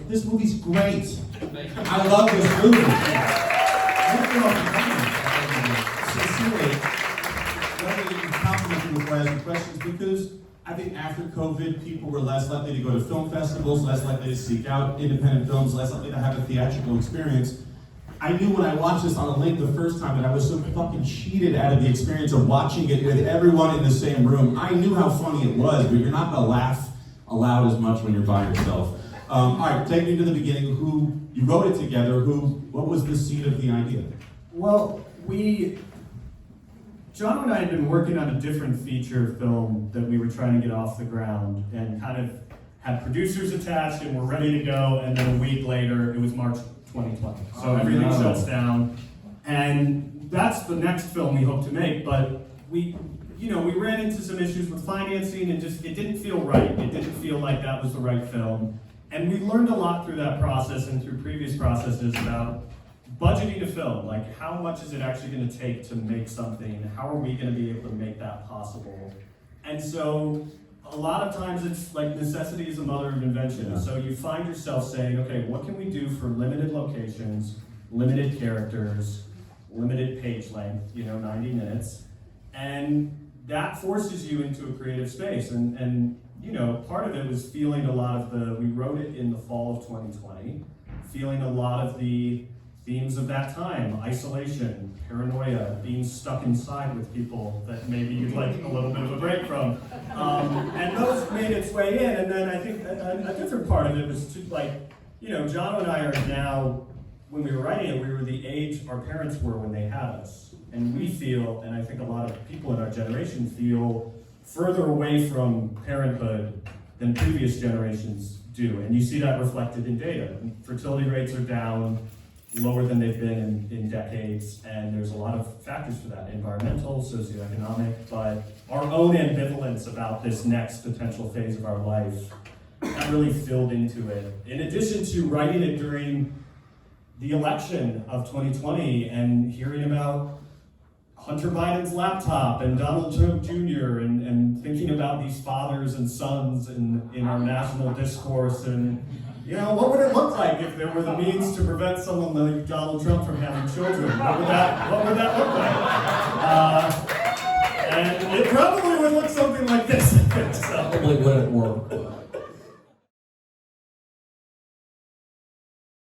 This movie's great. I love this movie. Sincerely, let me compliment you before I ask you questions, because I think after COVID, people were less likely to go to film festivals, less likely to seek out independent films, less likely to have a theatrical experience. I knew when I watched this on a link the first time that I was so fucking cheated out of the experience of watching it with everyone in the same room. I knew how funny it was, but you're not gonna laugh aloud as much when you're by yourself. All right, take me to the beginning. You wrote it together. What was the seed of the idea? Well, Jono and I had been working on a different feature film that we were trying to get off the ground, and kind of had producers attached and were ready to go, and then a week later, it was March 2020. So everything shuts down, and that's the next film we hope to make, but we ran into some issues with financing, and it didn't feel right. It didn't feel like that was the right film. And we learned a lot through that process and through previous processes about budgeting a film. Like, how much is it actually going to take to make something? How are we going to be able to make that possible? And so a lot of times it's like necessity is the mother of invention. Yeah. So you find yourself saying, okay, what can we do for limited locations, limited characters, limited page length, 90 minutes, and that forces you into a creative space. And part of it was feeling a lot of we wrote it in the fall of 2020, feeling a lot of the themes of that time: isolation, paranoia, being stuck inside with people that maybe you'd like a little bit of a break from. And those made its way in, and then I think a different part of it was Jono and I are now, when we were writing it, we were the age our parents were when they had us. And we feel, and I think a lot of people in our generation feel, further away from parenthood than previous generations do. And you see that reflected in data. Fertility rates are down, lower than they've been in decades, and there's a lot of factors for that: environmental, socioeconomic, but our own ambivalence about this next potential phase of our life that really filled into it. In addition to writing it during the election of 2020 and hearing about Hunter Biden's laptop and Donald Trump Jr. and thinking about these fathers and sons in our national discourse, and what would it look like if there were the means to prevent someone like Donald Trump from having children? What would that look like? And it probably would look something like this. Probably wouldn't work.